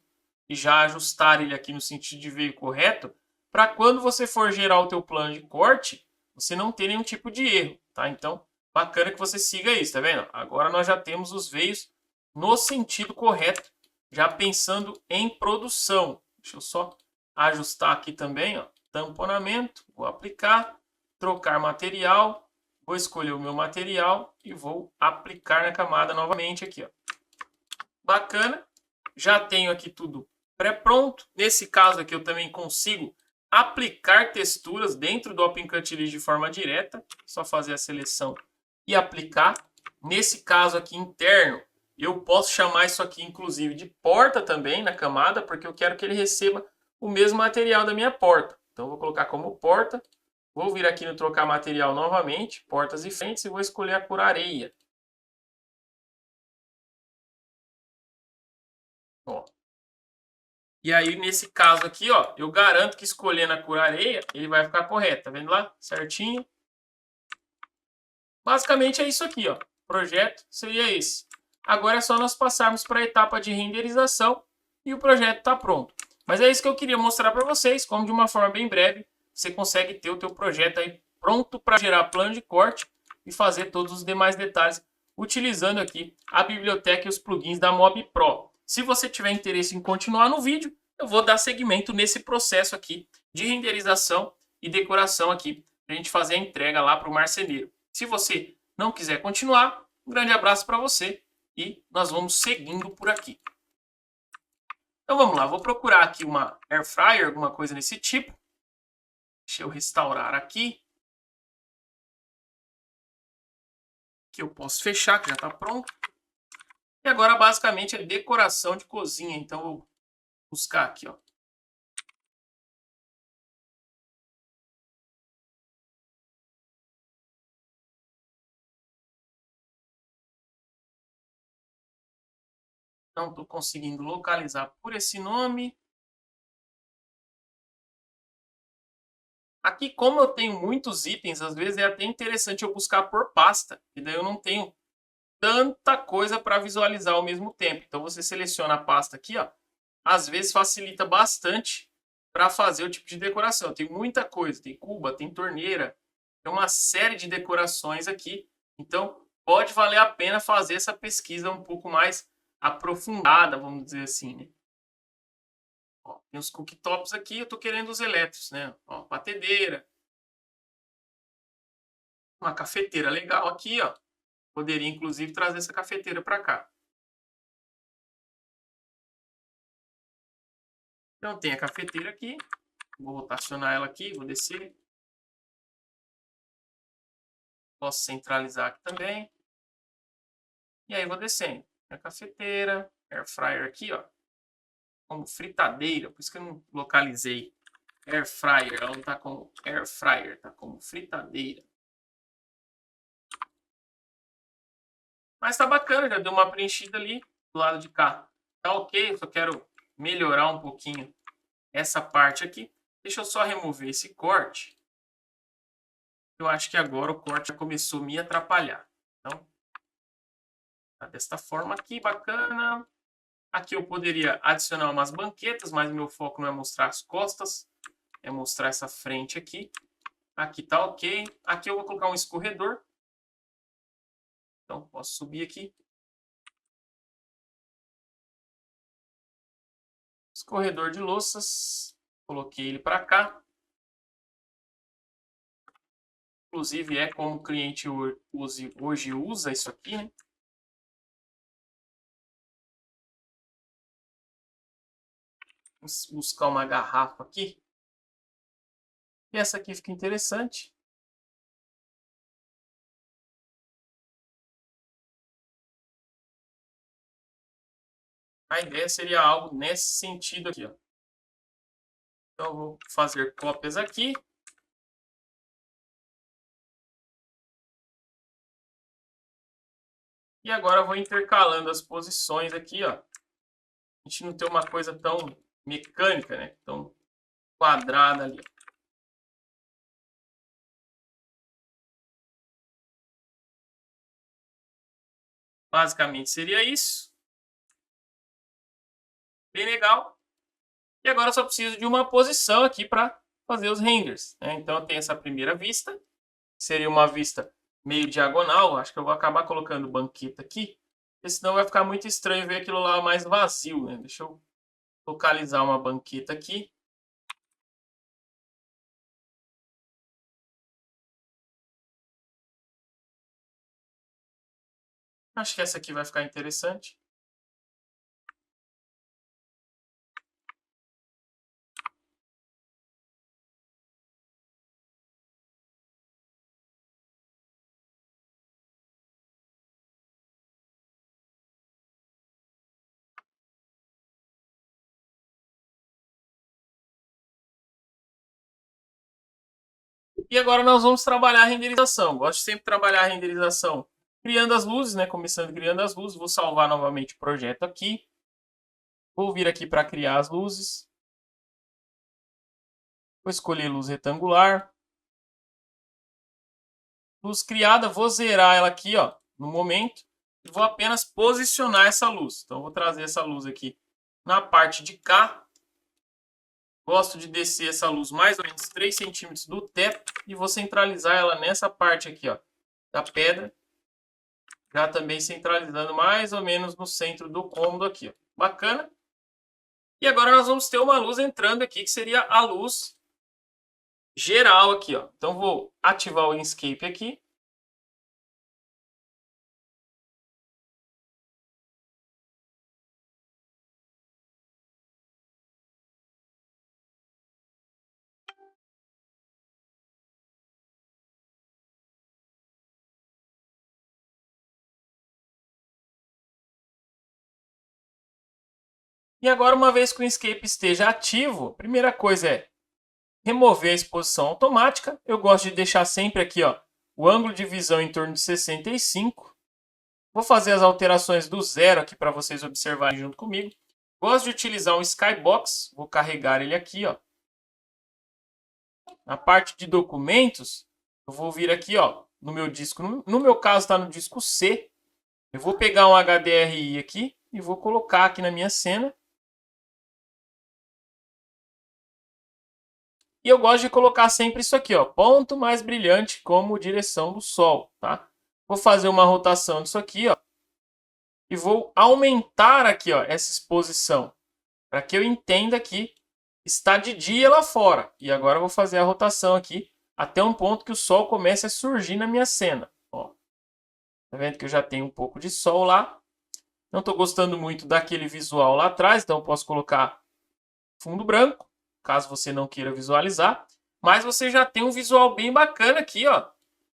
e já ajustar ele aqui no sentido de veio correto, para quando você for gerar o teu plano de corte, você não ter nenhum tipo de erro, tá? Então, bacana que você siga isso, tá vendo? Agora nós já temos os veios no sentido correto, já pensando em produção. Deixa eu só ajustar aqui também, ó, tamponamento, vou aplicar, trocar material, vou escolher o meu material e vou aplicar na camada novamente aqui, ó. Bacana, já tenho aqui tudo pré-pronto. Nesse caso aqui eu também consigo aplicar texturas dentro do OpenCut de forma direta, só fazer a seleção e aplicar. Nesse caso aqui interno, eu posso chamar isso aqui inclusive de porta também na camada, porque eu quero que ele receba o mesmo material da minha porta. Então vou colocar como porta, vou vir aqui no trocar material novamente, portas e frentes, e vou escolher a cor areia. Ó. E aí, nesse caso aqui, ó, eu garanto que escolhendo a cor areia, ele vai ficar correto. Tá vendo lá? Certinho. Basicamente é isso aqui, ó. O projeto seria esse. Agora é só nós passarmos para a etapa de renderização e o projeto está pronto. Mas é isso que eu queria mostrar para vocês, como de uma forma bem breve, você consegue ter o teu projeto aí pronto para gerar plano de corte e fazer todos os demais detalhes utilizando aqui a biblioteca e os plugins da Mob Pro. Se você tiver interesse em continuar no vídeo, eu vou dar seguimento nesse processo aqui de renderização e decoração aqui, para a gente fazer a entrega lá para o marceneiro. Se você não quiser continuar, um grande abraço para você e nós vamos seguindo por aqui. Então vamos lá, vou procurar aqui uma Air Fryer, alguma coisa desse tipo. Deixa eu restaurar aqui. Que eu posso fechar, que já está pronto. E agora basicamente é decoração de cozinha, então eu vou buscar aqui, ó. Não estou conseguindo localizar por esse nome. Aqui, como eu tenho muitos itens, às vezes é até interessante eu buscar por pasta, e daí eu não tenho tanta coisa para visualizar ao mesmo tempo. Então você seleciona a pasta aqui, ó. Às vezes facilita bastante para fazer o tipo de decoração. Tem muita coisa, tem cuba, tem torneira, tem uma série de decorações aqui. Então pode valer a pena fazer essa pesquisa um pouco mais aprofundada, vamos dizer assim, né? Ó, tem os cooktops aqui, eu estou querendo os elétricos, né? Ó, batedeira. Uma cafeteira legal aqui, ó. Poderia, inclusive, trazer essa cafeteira para cá. Então, tem a cafeteira aqui. Vou rotacionar ela aqui, vou descer. Posso centralizar aqui também. E aí, vou descendo. A cafeteira, air fryer aqui, ó. Como fritadeira, por isso que eu não localizei air fryer. Ela não tá como air fryer, tá como fritadeira. Mas tá bacana, já deu uma preenchida ali do lado de cá. Tá ok, eu só quero melhorar um pouquinho essa parte aqui. Deixa eu só remover esse corte. Eu acho que agora o corte já começou a me atrapalhar. Então, tá desta forma aqui, bacana. Aqui eu poderia adicionar umas banquetas, mas meu foco não é mostrar as costas, é mostrar essa frente aqui. Aqui tá ok. Aqui eu vou colocar um escorredor. Então, posso subir aqui. Escorredor de louças. Coloquei ele para cá. Inclusive, é como o cliente hoje usa isso aqui, né? Vamos buscar uma garrafa aqui. E essa aqui fica interessante. A ideia seria algo nesse sentido aqui, ó. Então, eu vou fazer cópias aqui. E agora eu vou intercalando as posições aqui, ó. A gente não tem uma coisa tão mecânica, né? Tão quadrada ali. Basicamente seria isso. Bem legal. E agora eu só preciso de uma posição aqui para fazer os renders, né? Então eu tenho essa primeira vista, seria uma vista meio diagonal. Acho que eu vou acabar colocando banqueta aqui, porque senão vai ficar muito estranho ver aquilo lá mais vazio, né? Deixa eu localizar uma banqueta aqui. Acho que essa aqui vai ficar interessante. E agora nós vamos trabalhar a renderização. Gosto de sempre trabalhar a renderização criando as luzes, né? Começando criando as luzes. Vou salvar novamente o projeto aqui. Vou vir aqui para criar as luzes. Vou escolher luz retangular. Luz criada, vou zerar ela aqui, ó, no momento. E vou apenas posicionar essa luz. Então, vou trazer essa luz aqui na parte de cá. Gosto de descer essa luz mais ou menos 3 centímetros do teto. E vou centralizar ela nessa parte aqui, ó, da pedra. Já também centralizando mais ou menos no centro do cômodo aqui, ó. Bacana. E agora nós vamos ter uma luz entrando aqui, que seria a luz geral aqui, ó. Então, vou ativar o Inkscape aqui. E agora, uma vez que o Inkscape esteja ativo, a primeira coisa é remover a exposição automática. Eu gosto de deixar sempre aqui, ó, o ângulo de visão em torno de 65. Vou fazer as alterações do zero aqui para vocês observarem junto comigo. Gosto de utilizar um Skybox. Vou carregar ele aqui, ó. Na parte de documentos, eu vou vir aqui, ó, no meu disco. No meu caso, está no disco C. Eu vou pegar um HDRI aqui e vou colocar aqui na minha cena. E eu gosto de colocar sempre isso aqui, ó, ponto mais brilhante como direção do sol, tá? Vou fazer uma rotação disso aqui, ó, e vou aumentar aqui, ó, essa exposição, para que eu entenda que está de dia lá fora. E agora eu vou fazer a rotação aqui até um ponto que o sol comece a surgir na minha cena, ó. Tá vendo que eu já tenho um pouco de sol lá? Não estou gostando muito daquele visual lá atrás, então eu posso colocar fundo branco, caso você não queira visualizar. Mas você já tem um visual bem bacana aqui, ó,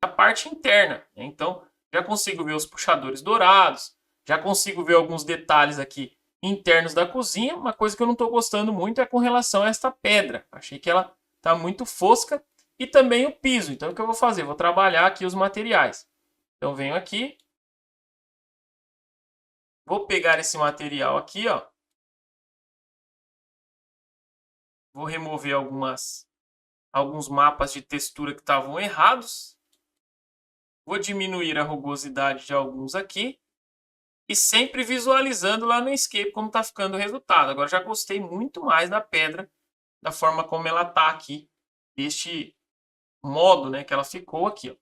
a parte interna. Então, já consigo ver os puxadores dourados, já consigo ver alguns detalhes aqui internos da cozinha. Uma coisa que eu não estou gostando muito é com relação a esta pedra. Achei que ela está muito fosca. E também o piso. Então, o que eu vou fazer? Vou trabalhar aqui os materiais. Então, venho aqui. Vou pegar esse material aqui, ó. Vou remover alguns mapas de textura que estavam errados. Vou diminuir a rugosidade de alguns aqui. E sempre visualizando lá no Inkscape como está ficando o resultado. Agora já gostei muito mais da pedra, da forma como ela está aqui, deste modo, né, que ela ficou aqui, ó.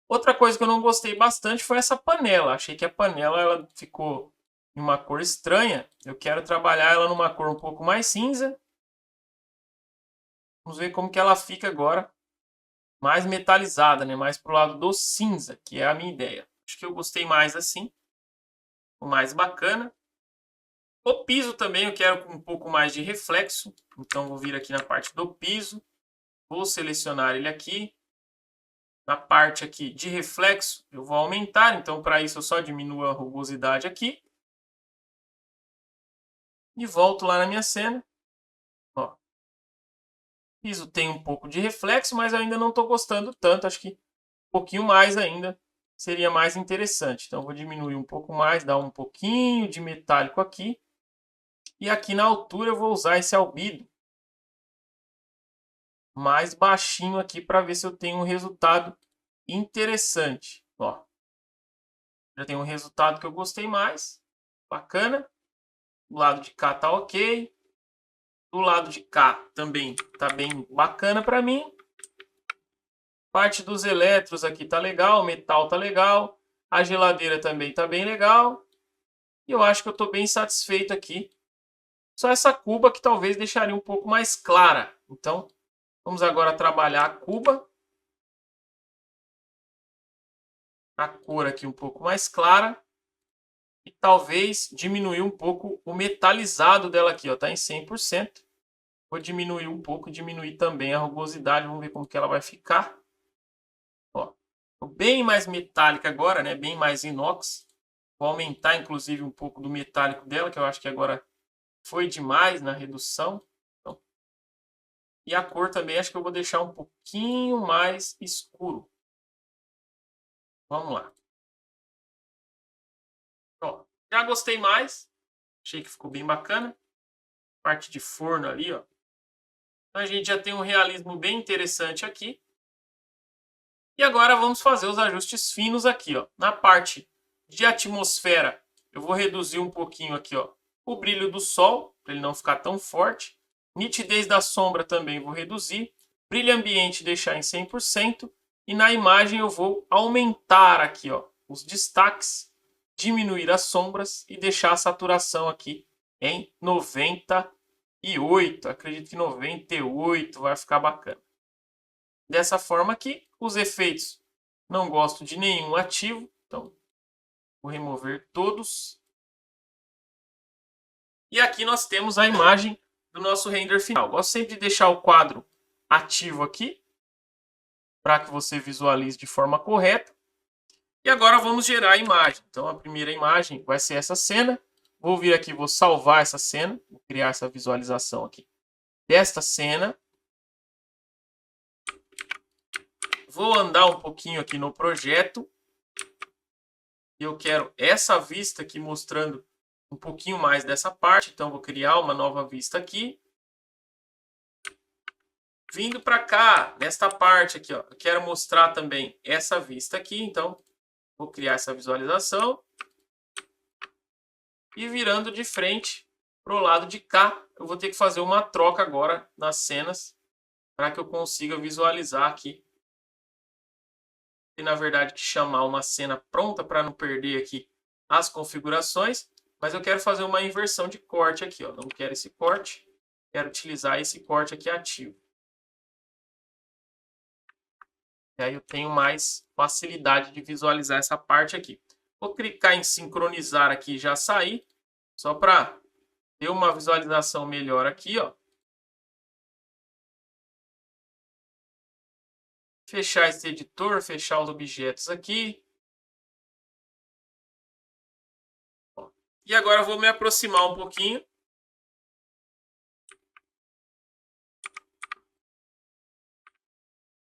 Outra coisa que eu não gostei bastante foi essa panela. Achei que a panela ela ficou em uma cor estranha. Eu quero trabalhar ela numa cor um pouco mais cinza. Vamos ver como que ela fica agora, mais metalizada, né, mais pro lado do cinza, que é a minha ideia. Acho que eu gostei mais assim, o mais bacana. O piso também eu quero com um pouco mais de reflexo. Então, vou vir aqui na parte do piso. Vou selecionar ele aqui. Na parte aqui de reflexo, eu vou aumentar. Então, para isso, eu só diminuo a rugosidade aqui. E volto lá na minha cena. Ó. O piso tem um pouco de reflexo, mas eu ainda não estou gostando tanto. Acho que um pouquinho mais ainda seria mais interessante. Então, vou diminuir um pouco mais, dar um pouquinho de metálico aqui. E aqui na altura eu vou usar esse albedo mais baixinho aqui para ver se eu tenho um resultado interessante. Ó, já tem um resultado que eu gostei mais. Bacana. O lado de cá tá ok. Do lado de cá também tá bem bacana para mim. Parte dos elétrons aqui tá legal, o metal tá legal. A geladeira também tá bem legal. E eu acho que eu tô bem satisfeito aqui. Só essa cuba que talvez deixaria um pouco mais clara. Então, vamos agora trabalhar a cuba. A cor aqui um pouco mais clara. E talvez diminuir um pouco o metalizado dela aqui, ó, tá em 100%. Vou diminuir um pouco, diminuir também a rugosidade, vamos ver como que ela vai ficar. Ó, bem mais metálica agora, né? Bem mais inox. Vou aumentar inclusive um pouco do metálico dela, que eu acho que agora foi demais na redução. Então, e a cor também acho que eu vou deixar um pouquinho mais escuro. Vamos lá. Ó, já gostei mais. Achei que ficou bem bacana. Parte de forno ali, ó. Então a gente já tem um realismo bem interessante aqui. E agora vamos fazer os ajustes finos aqui, ó. Na parte de atmosfera, eu vou reduzir um pouquinho aqui, ó, o brilho do sol, para ele não ficar tão forte. Nitidez da sombra também vou reduzir. Brilho ambiente deixar em 100%. E na imagem eu vou aumentar aqui, ó, os destaques, diminuir as sombras e deixar a saturação aqui em 98. Acredito que 98 vai ficar bacana. Dessa forma aqui, os efeitos, não gosto de nenhum ativo, então vou remover todos. E aqui nós temos a imagem do nosso render final. Gosto sempre de deixar o quadro ativo aqui, para que você visualize de forma correta. E agora vamos gerar a imagem. Então a primeira imagem vai ser essa cena. Vou vir aqui, vou salvar essa cena, vou criar essa visualização aqui desta cena. Vou andar um pouquinho aqui no projeto. Eu quero essa vista aqui mostrando um pouquinho mais dessa parte. Então, vou criar uma nova vista aqui. Vindo para cá, nesta parte aqui, ó, eu quero mostrar também essa vista aqui. Então, vou criar essa visualização. E virando de frente para o lado de cá, eu vou ter que fazer uma troca agora nas cenas para que eu consiga visualizar aqui. Tem, na verdade, que chamar uma cena pronta para não perder aqui as configurações. Mas eu quero fazer uma inversão de corte aqui, ó. Não quero esse corte, quero utilizar esse corte aqui ativo. E aí eu tenho mais facilidade de visualizar essa parte aqui. Vou clicar em sincronizar aqui e já sair, só para ter uma visualização melhor aqui, ó. Fechar esse editor, fechar os objetos aqui. E agora eu vou me aproximar um pouquinho.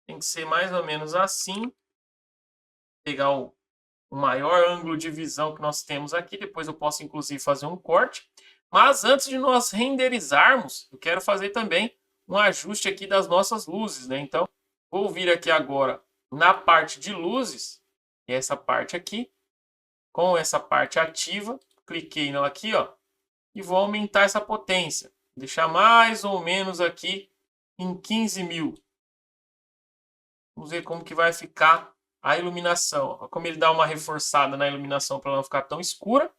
Tem que ser mais ou menos assim. Pegar o maior ângulo de visão que nós temos aqui. Depois eu posso, inclusive, fazer um corte. Mas antes de nós renderizarmos, eu quero fazer também um ajuste aqui das nossas luzes, né? Então, vou vir aqui agora na parte de luzes, essa parte aqui, com essa parte ativa. Cliquei nela aqui, ó, e vou aumentar essa potência. Deixar mais ou menos aqui em 15.000. Vamos ver como que vai ficar a iluminação. Como ele dá uma reforçada na iluminação para não ficar tão escura.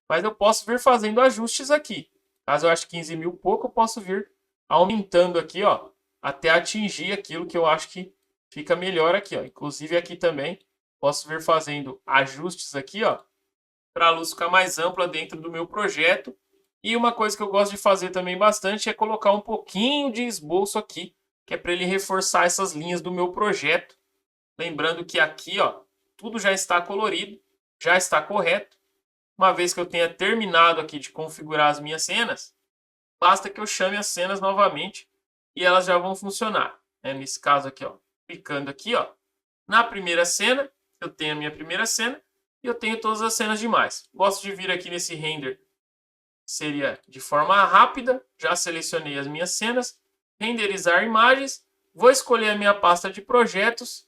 Mas eu posso vir fazendo ajustes aqui. Caso eu ache 15.000 pouco, eu posso vir aumentando aqui, ó, até atingir aquilo que eu acho que fica melhor aqui, ó. Inclusive aqui também posso vir fazendo ajustes aqui, ó, para a luz ficar mais ampla dentro do meu projeto. E uma coisa que eu gosto de fazer também bastante é colocar um pouquinho de esboço aqui, que é para ele reforçar essas linhas do meu projeto. Lembrando que aqui, ó, tudo já está colorido, já está correto. Uma vez que eu tenha terminado aqui de configurar as minhas cenas, basta que eu chame as cenas novamente e elas já vão funcionar. Nesse caso aqui, ó, clicando aqui, ó, na primeira cena, eu tenho a minha primeira cena e eu tenho todas as cenas demais. Gosto de vir aqui nesse render, seria de forma rápida, já selecionei as minhas cenas, renderizar imagens, vou escolher a minha pasta de projetos,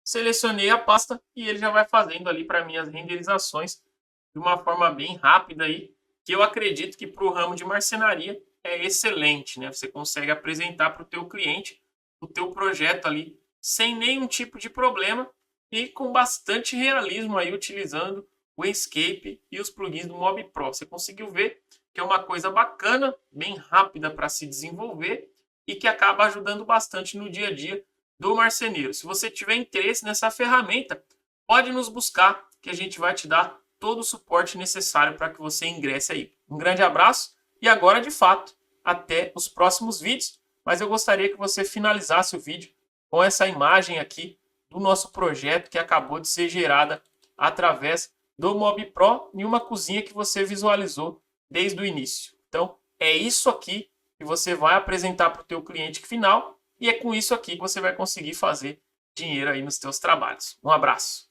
selecionei a pasta e ele já vai fazendo ali para mim as renderizações de uma forma bem rápida aí, que eu acredito que para o ramo de marcenaria é excelente, né? Você consegue apresentar para o teu cliente o teu projeto ali sem nenhum tipo de problema e com bastante realismo aí utilizando o Enscape e os plugins do Mob Pro. Você conseguiu ver que é uma coisa bacana, bem rápida para se desenvolver e que acaba ajudando bastante no dia a dia do marceneiro. Se você tiver interesse nessa ferramenta, pode nos buscar que a gente vai te dar todo o suporte necessário para que você ingresse aí. Um grande abraço e agora, de fato, até os próximos vídeos. Mas eu gostaria que você finalizasse o vídeo com essa imagem aqui do nosso projeto que acabou de ser gerada através do Mob Pro em uma cozinha que você visualizou desde o início. Então, é isso aqui que você vai apresentar para o teu cliente final e é com isso aqui que você vai conseguir fazer dinheiro aí nos teus trabalhos. Um abraço.